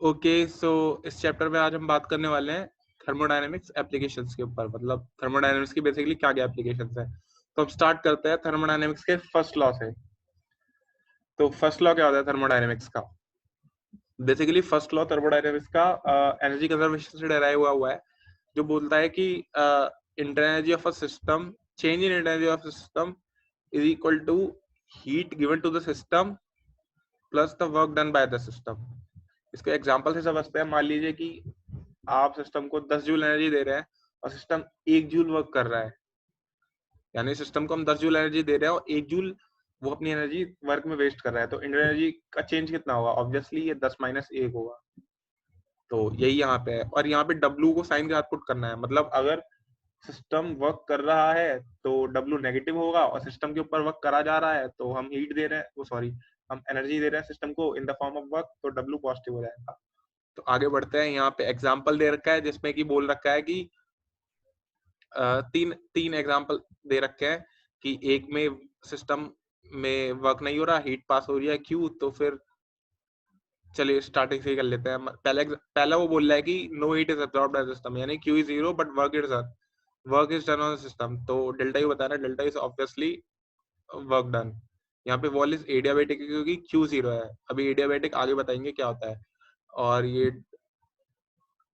Okay, सो इस chapter में आज हम बात करने वाले हैं थर्मोडायनेमिक्स एप्लीकेशंस के ऊपर, मतलब थर्मोडायनेमिक्स की बेसिकली क्या क्या एप्लीकेशंस है। तो हम स्टार्ट करते हैं थर्मोडायनेमिक्स के फर्स्ट लॉ से। तो फर्स्ट लॉ क्या होता है थर्मोडायनेमिक्स का? बेसिकली फर्स्ट लॉ थर्मोडायनेमिक्स का एनर्जी कंजर्वेशन से डेराइव हुआ है, जो बोलता है कि internal energy of a system, change in internal energy of system is equal to heat given to the system plus the work done by the system. इसको example से समझते हैं। मान लीजिए कि आप सिस्टम को 10 जूल एनर्जी दे रहे हैं और सिस्टम 1 जूल वर्क कर रहा है, यानी सिस्टम को हम 10 जूल एनर्जी दे रहे हैं और 1 जूल वो अपनी एनर्जी वर्क में वेस्ट कर रहा है, तो इंटर एनर्जी का चेंज कितना होगा? ऑब्वियसली ये 10 माइनस 1 होगा। तो यही यहाँ पे है, और यहाँ पे W को साइन के साथ पुट करना है। मतलब अगर सिस्टम वर्क कर रहा है तो W नेगेटिव होगा, और सिस्टम के ऊपर वर्क करा जा रहा है तो हम हीट दे रहे हैं, वो सॉरी हम एनर्जी दे रहे हैं सिस्टम को in the form of work, तो W पॉजिटिव हो जाएगा। तो आगे बढ़ते हैं। यहाँ पे एग्जाम्पल दे रखा है जिसमें कि बोल रखा है कि तीन एग्जाम्पल दे रखे हैं कि एक में सिस्टम में वर्क नहीं हो रहा, हीट पास हो रही है, क्यों? तो फिर चलिए स्टार्टिंग से ही कर लेते हैं। पहला वो बोल रहा है कि no heat is absorbed by system, यानी Q is 0 but work is done on system. तो डेल्टा यू बताना, delta is obviously work done. यहाँ पे वॉल इज एडियाबेटिक क्योंकि क्यू 0 है। अभी एडियाबेटिक आगे बताएंगे क्या होता है। और ये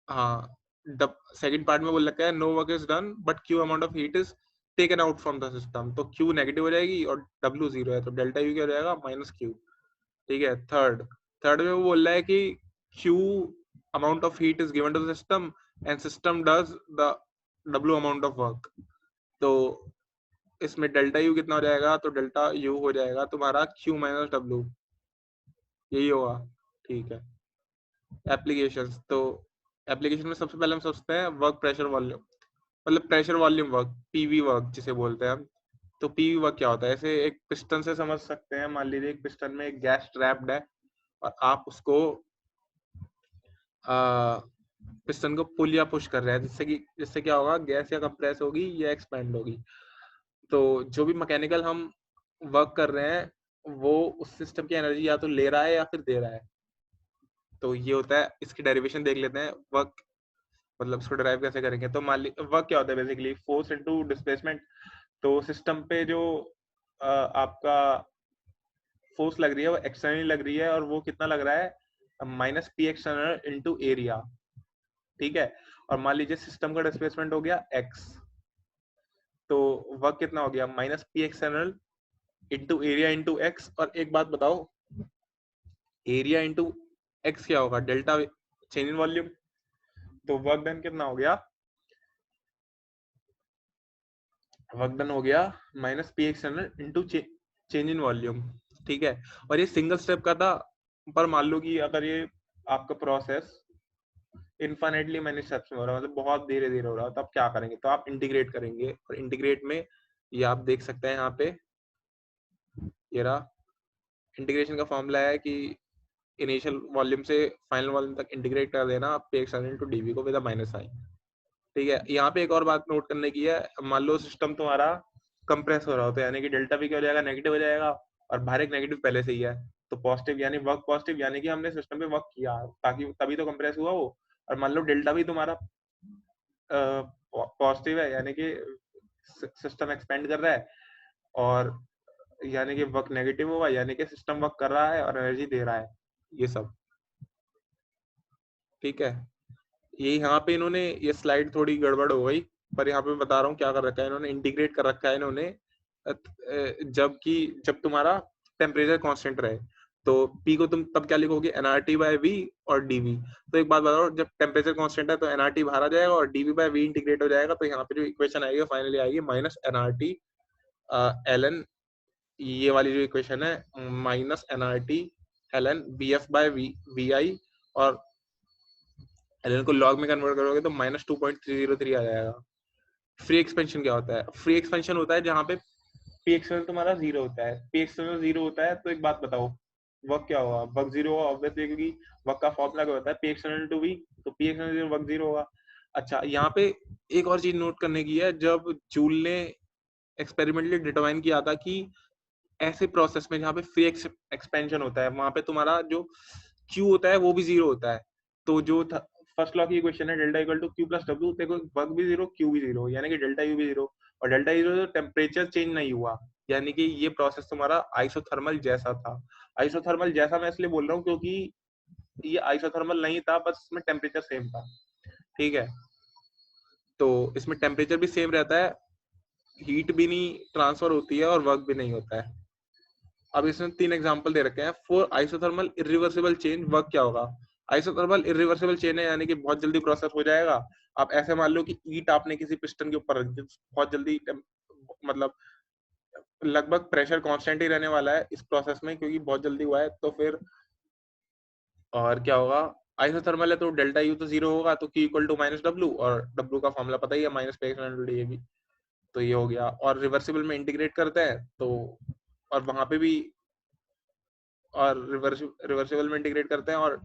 हाँ, सेकंड पार्ट में बोल रखा है no work is done but Q amount of heat is taken out from the system. तो क्यू नेगेटिव हो जाएगी और डब्ल्यू 0 है, तो डेल्टा यू क्या हो जाएगा? Minus Q. ठीक है। थर्ड में वो बोल रहा है कि Q amount of heat is given to the system and system does the W amount of work. तो इसमें डेल्टा यू कितना हो जाएगा? तो डेल्टा यू हो जाएगा तुम्हारा क्यू माइनस डब्ल्यू, यही होगा। ठीक है। एप्लीकेशंस, तो एप्लीकेशन में सबसे पहले हम सोचते हैं वर्क प्रेशर वॉल्यूम, मतलब pressure volume work, PV work जिसे बोलते हैं हम। तो पीवी वर्क क्या होता है? ऐसे एक पिस्टन से समझ सकते हैं। मान लीजिए एक पिस्टन में एक गैस ट्रैप्ड है और आप उसको पिस्टन को पुल या पुश कर रहे हैं, जिससे क्या होगा? गैस या कंप्रेस होगी या एक्सपैंड होगी। तो जो भी मैकेनिकल हम वर्क कर रहे हैं वो उस सिस्टम की एनर्जी या तो ले रहा है या फिर दे रहा है। तो ये होता है। इसकी डेरिवेशन देख लेते हैं। वर्क मतलब इसको डिराइव कैसे करेंगे? तो मान लीजिए वर्क क्या होता है? Basically force into displacement. तो सिस्टम पे जो आपका फोर्स लग रही है वो एक्सटर्नली लग रही है, और वो कितना लग रहा है? Minus P external into area. ठीक है। और मान लीजिए सिस्टम का डिस्प्लेसमेंट हो गया एक्स, तो वर्क कितना हो गया? Minus P external into area into x. और एक बात बताओ, एरिया इंटू एक्स क्या होगा? Delta change in volume. तो वर्क डन कितना हो गया? वर्क डन हो गया minus P external into change in volume. ठीक है। और ये सिंगल स्टेप का था, पर मान लो कि अगर ये आपका प्रोसेस इनफाइनेटली मैनी स्टेप्स में हो रहा है, मतलब बहुत धीरे धीरे हो रहा है, तो आप क्या करेंगे? तो आप इंटीग्रेट करेंगे। और इंटीग्रेट में ये आप देख सकते हैं यहाँ पे, ये रहा। इंटीग्रेशन का फॉर्मूला है कि इनिशियल वॉल्यूम से फाइनल वॉल्यूम तक इंटीग्रेट कर देना पे एक्सटर्नल इनटू डीवी को विद माइनस साइन। ठीक है। यहाँ पे एक और बात नोट करने की है। मान लो सिस्टम तुम्हारा कंप्रेस हो रहा होता है, यानी कि डेल्टा भी क्या हो जाएगा? नेगेटिव हो जाएगा। और बाहर एक नेगेटिव पहले से ही है, तो पॉजिटिव, यानी वर्क पॉजिटिव, यानी कि हमने सिस्टम पे वर्क किया ताकि तभी तो कंप्रेस हुआ वो। और मान लो डेल्टा भी तुम्हारा पॉजिटिव है, यानी कि सिस्टम एक्सपेंड कर रहा है, और यानी कि वर्क नेगेटिव होगा, यानी कि सिस्टम वर्क कर रहा है और एनर्जी दे रहा है, ये सब। ठीक है। ये यहाँ पे इन्होंने ये स्लाइड थोड़ी गड़बड़ हो गई, पर यहाँ पे बता रहा हूँ क्या कर रखा है इन्होंने। इंटीग्रेट कर रखा है इन्होंने जब तुम्हारा टेम्परेचर कांस्टेंट रहे, तो P को तुम तब क्या लिखोगे? nRT बाय V और dV। तो एक बात बताओ, जब टेम्परेचर कांस्टेंट है तो nRT बाहर आ जाएगा और dV बाय V इंटीग्रेट हो जाएगा। तो यहाँ पे जो इक्वेशन आएगी फाइनली आएगी माइनस nRT ln, ये वाली जो इक्वेशन है minus nRT ln BF by VI, और ln को लॉग में कन्वर्ट करोगे तो माइनस 2.303 आ जाएगा। फ्री एक्सपेंशन क्या होता है? फ्री एक्सपेंशन होता है जहाँ पे पी एक्सटर्नल तुम्हारा 0 होता है। पी एक्सटर्नल 0 होता है तो एक बात बताओ, वर्क क्या होगा? वर्क 0 होगा ऑब्वियसली, क्योंकि वर्क का फॉर्मूला क्या होता है? पी एक्सटर्नल टू वी, तो पी एक्सटर्नल 0 वर्क 0 होगा। अच्छा, यहाँ पे एक और चीज नोट करने की है। जब जूल ने एक्सपेरिमेंटली डिटरमाइन किया था कि ऐसे प्रोसेस में जहाँ पे फ्री एक्सपेंशन होता है वहां पे तुम्हारा जो क्यू होता है वो भी 0 होता है, तो जो फर्स्ट लॉ की इक्वेशन है delta equal to Q plus W, देखो वर्क भी जीरो क्यू भी जीरो, यानी कि डेल्टा यू भी जीरो, और डेल्टा यू टेम्परेचर चेंज नहीं हुआ, यानी कि ये प्रोसेस तुम्हारा आइसोथर्मल जैसा था। आइसोथर्मल जैसा मैं इसलिए बोल रहा हूँ क्योंकि ये आइसोथर्मल नहीं था, बस इसमें टेम्परेचर सेम था, ठीक है। तो इसमें टेम्परेचर भी सेम रहता है, हीट भी नहीं ट्रांसफर होती है और वर्क भी नहीं होता है। अब इसमें 3 एग्जांपल दे रखे हैं। For isothermal irreversible change work क्या होगा? आइसोथर्मल इरिवर्सिबल चेंज है यानी कि बहुत जल्दी प्रोसेस हो जाएगा। आप ऐसे मान लो कि ईंट आपने किसी पिस्टन के ऊपर रख दी, बहुत जल्दी मतलब लगभग प्रेशर कांस्टेंट ही रहने वाला है इस प्रोसेस में, क्योंकि बहुत जल्दी हुआ है। तो फिर और क्या होगा? आइसोथर्मल है तो डेल्टा यू तो जीरो होगा, तो Q equal to minus W, और डब्ल्यू का फॉर्मूला पता ही है, माइनस पे भी। तो ये हो गया। और रिवर्सिबल में इंटीग्रेट करते हैं तो, और वहां पे भी, और रिवर्सिबल में इंटीग्रेट करते हैं, और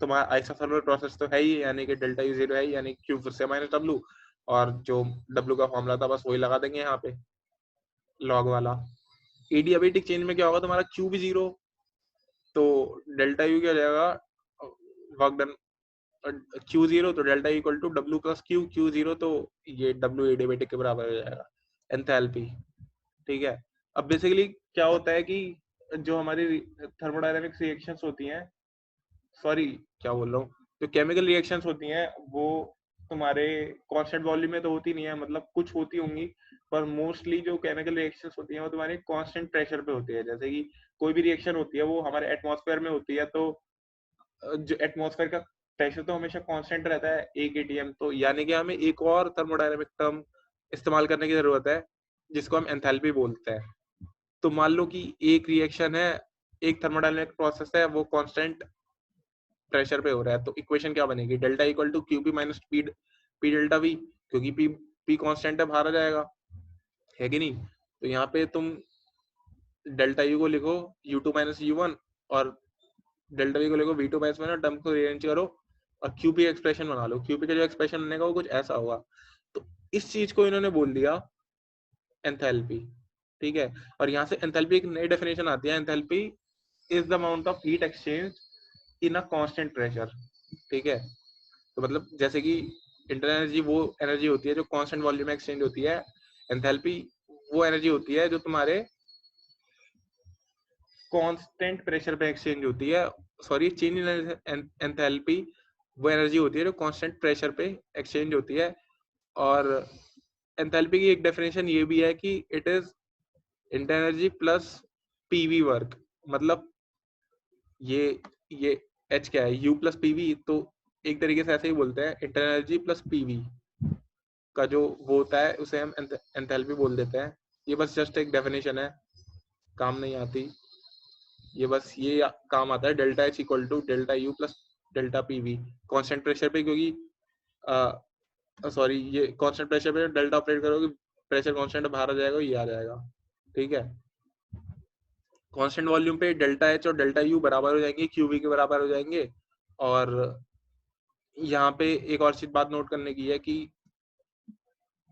तुम्हारा आइसोथर्मल प्रोसेस तो है ही, यानी कि डेल्टा यू जीरो है, यानी क्यू फिर से माइनस डब्ल्यू, और जो डब्ल्यू का फॉर्मूला था बस वही लगा देंगे यहाँ पे, लॉग वाला। एडियाबेटिक चेंज में क्या होगा? तुम्हारा क्यू भी जीरो, तो डेल्टा यू क्या हो जाएगा? वर्क डन क्यू जीरो, तो delta equal to W plus Q, Q zero, तो ये डब्ल्यू एडियाबेटिक के बराबर हो जाएगा, एंथैल्पी, ठीक है। अब बेसिकली क्या होता है कि जो हमारी थर्मोडायनेमिक्स रिएक्शंस होती हैं, सॉरी क्या बोल रहा हूँ, जो केमिकल रिएक्शंस होती हैं वो तुम्हारे कांस्टेंट वॉल्यूम में तो होती नहीं है, मतलब कुछ होती होंगी, पर मोस्टली जो केमिकल रिएक्शंस होती हैं वो तुम्हारे कांस्टेंट प्रेशर पे होती है। जैसे कि कोई भी रिएक्शन होती है वो हमारे एटमॉस्फेयर में होती है, तो जो एटमॉस्फेयर का प्रेशर तो हमेशा कांस्टेंट रहता है 1 atm, तो यानी कि हमें एक और थर्मोडायनेमिक टर्म इस्तेमाल करने की जरूरत है जिसको हम एंथैल्पी बोलते हैं। तो मान लो कि एक रिएक्शन है, एक थर्मोडायनेमिक प्रोसेस है, वो कांस्टेंट प्रेशर पे हो रहा है, तो इक्वेशन क्या बनेगी? Delta equal to Q P minus P delta V, क्योंकि पी कांस्टेंट है, बाहर आ जाएगा, है कि नहीं? तो यहाँ पे तुम डेल्टा यू को लिखो U two minus U one, और डेल्टा वी को लिखो V two minus one, term को रीअरेंज करो और क्यूपी एक्सप्रेशन बना लो। क्यूपी का जो एक्सप्रेशन बनेगा वो कुछ ऐसा होगा। तो इस चीज को इन्होंने बोल दिया एंथैल्पी, ठीक है। और यहाँ से एंथैल्पी एक नई डेफिनेशन आती है, enthalpy is the amount of heat exchange in a constant pressure, ठीक है। तो मतलब जैसे कि इंटरनल एनर्जी वो एनर्जी होती है जो कांस्टेंट वॉल्यूम में एक्सचेंज होती है, एंथैल्पी वो एनर्जी होती है जो तुम्हारे कांस्टेंट प्रेशर पे एक्सचेंज होती है। सॉरी, चेंज इन एंथैल्पी वो एनर्जी होती है जो कांस्टेंट प्रेशर पे एक्सचेंज होती है। और एंथैल्पी की एक डेफिनेशन ये भी है कि it is internal energy plus PV work, मतलब ये एच क्या है? यू प्लस पीवी, तो एक तरीके से ऐसे ही बोलते हैं, इंटरनल एनर्जी प्लस पीवी का जो वो होता है उसे हम एंथैल्पी बोल देते हैं। ये बस जस्ट एक डेफिनेशन है, काम नहीं आती, ये बस ये काम आता है delta H equal to delta U plus delta PV constant pressure पे, क्योंकि सॉरी ये कांस्टेंट प्रेशर पे डेल्टा ऑपरेट करोगे, प्रेशर कांस्टेंट बाहर आ जाएगा, ये आ जाएगा, ठीक है। कांस्टेंट वॉल्यूम पे डेल्टा एच और डेल्टा यू बराबर हो जाएंगे, क्यूवी के बराबर हो जाएंगे। और यहाँ पे एक और चीज बात नोट करने की है कि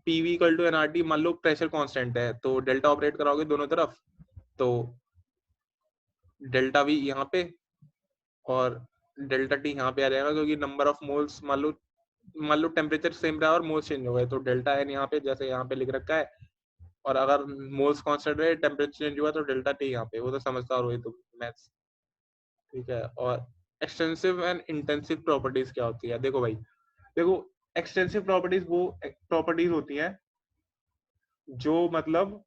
पीवी इक्वल टू एनआरटी, मान लो प्रेशर कांस्टेंट है तो डेल्टा ऑपरेट कराओगे दोनों तरफ, तो डेल्टा वी यहाँ पे और डेल्टा टी यहाँ पे आ जाएगा, क्योंकि नंबर ऑफ मोल्स मान लो टेम्परेचर सेम रहा और मोल्स चेंज हो गए, तो डेल्टा एन यहाँ पे जैसे यहाँ पे लिख रखा है, और अगर मोल्स कांस्टेंट रहे टेम्परेचर चेंज हुआ तो डेल्टा टी यहाँ पे, वो तो समझदार हो तो मैथ्स, ठीक है। और एक्सटेंसिव एंड इंटेंसिव प्रॉपर्टीज क्या होती है? देखो भाई, देखो एक्सटेंसिव प्रॉपर्टीज वो प्रॉपर्टीज होती हैं जो मतलब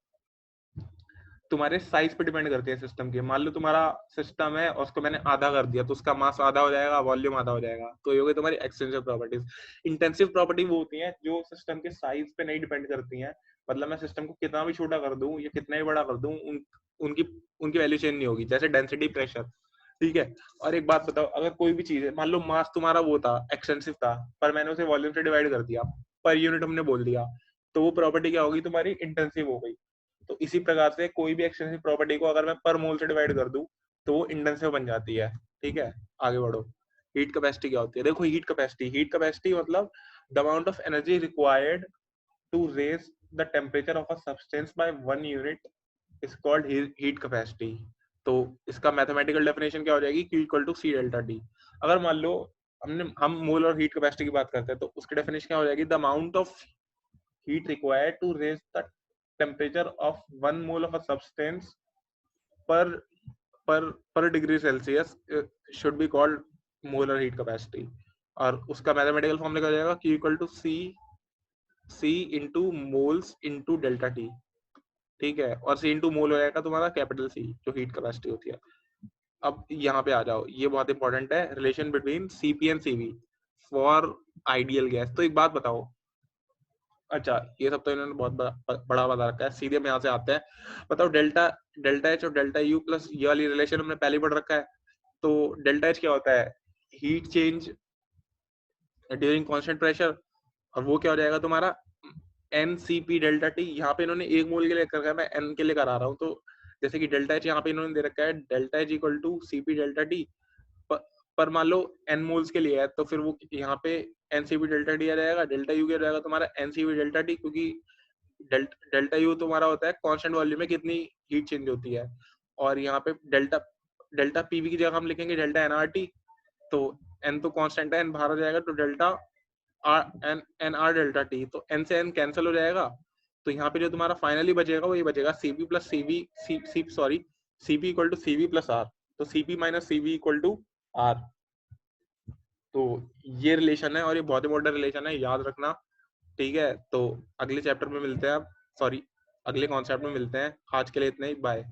तुम्हारे साइज पे डिपेंड करती है सिस्टम के। मान लो तुम्हारा सिस्टम है और उसको मैंने आधा कर दिया, तो उसका मास आधा हो जाएगा, वॉल्यूम आधा हो जाएगा, तो ये हो गई तुम्हारी एक्सटेंसिव प्रॉपर्टीज। इंटेंसिव प्रॉपर्टी वो होती है जो सिस्टम के साइज पे नहीं डिपेंड करती हैं, मतलब मैं सिस्टम को कितना भी छोटा कर दूं या कितना भी बड़ा कर दूं, उनकी उनकी वैल्यू चेंज नहीं होगी, जैसे डेंसिटी, प्रेशर, ठीक है। और एक बात बताओ, अगर कोई भी चीज है, मान लो मास तुम्हारा वो था, एक्सटेंसिव था, पर मैंने उसे वॉल्यूम से डिवाइड कर दिया, पर यूनिट हमने बोल दिया, तो वो प्रॉपर्टी क्या होगी? तुम्हारी इंटेंसिव हो गई। तो इसी प्रकार से कोई भी एक्सटेंसिव प्रॉपर्टी को अगर मैं पर मोल से डिवाइड कर दूं तो वो इंटेंसिव बन जाती है, ठीक है। आगे बढ़ो। हीट कैपेसिटी क्या होती है? देखो हीट कैपेसिटी मतलब the amount of energy required to raise the temperature of a substance by 1 unit is called heat capacity. तो इसका मैथमेटिकल डेफिनेशन क्या हो जाएगी? Q equal to C delta T. अगर मान लो हम मोल और हीट कैपेसिटी की बात करते हैं, तो उसकी डेफिनेशन क्या हो जाएगी, the amount of heat required to raise the temperature of 1 mole of a substance per per degree Celsius should be called molar heat capacity. और उसका मैथमेटिकल फॉर्मूला क्या हो जाएगा, Q equal to C into moles into delta T, ठीक है, और C into mole हो जाएगा तुम्हारा कैपिटल C जो हीट कैपेसिटी होती है। अब यहाँ पे आ जाओ, ये बहुत इंपॉर्टेंट है, relation between Cp and Cv for ideal gas. तो एक बात बताओ, अच्छा ये सब तो इन्होंने बहुत बड़ा बता रखा है, सीधे हम यहाँ से आते हैं, बताओ डेल्टा डेल्टा एच और डेल्टा यू प्लस ये वाली रिलेशन हमने पहले पढ़ रखा है। तो डेल्टा एच क्या होता है, heat change during constant pressure, और वो क्या हो जाएगा तुम्हारा NCP डेल्टा टी। यहाँ पे इन्होंने एक मोल के लिए कर रखा है, मैं N के लिए करा रहा हूँ। तो जैसे कि डेल्टा एच यहाँ पे इन्होंने दे रखा है delta H equal to CP delta T, पर मान लो N मोल्स के लिए है, तो फिर वो यहाँ पे NCP डेल्टा टी आ जाएगा, डेल्टा यू क्या हो जाएगा तुम्हारा NCP डेल्टा टी, क्योंकि डेल्टा यू तुम्हारा होता है कांस्टेंट वॉल्यूम में कितनी हीट चेंज होती है, और यहाँ पे डेल्टा डेल्टा पीवी की जगह हम लिखेंगे डेल्टा एनआरटी। तो एन तो कांस्टेंट है, एन बाहर हो जाएगा, तो delta N R delta T, तो एन से एन कैंसिल हो जाएगा। तो यहाँ पे जो तुम्हारा फाइनली बचेगा वो ये बचेगा CP plus CV sorry CP equal to CV plus R, तो CP minus CV equal to R. तो ये रिलेशन है और ये बहुत इंपॉर्टेंट रिलेशन है, याद रखना, ठीक है। तो अगले चैप्टर में मिलते हैं, सॉरी अगले कॉन्सेप्ट में मिलते हैं, आज के लिए इतना ही, बाय।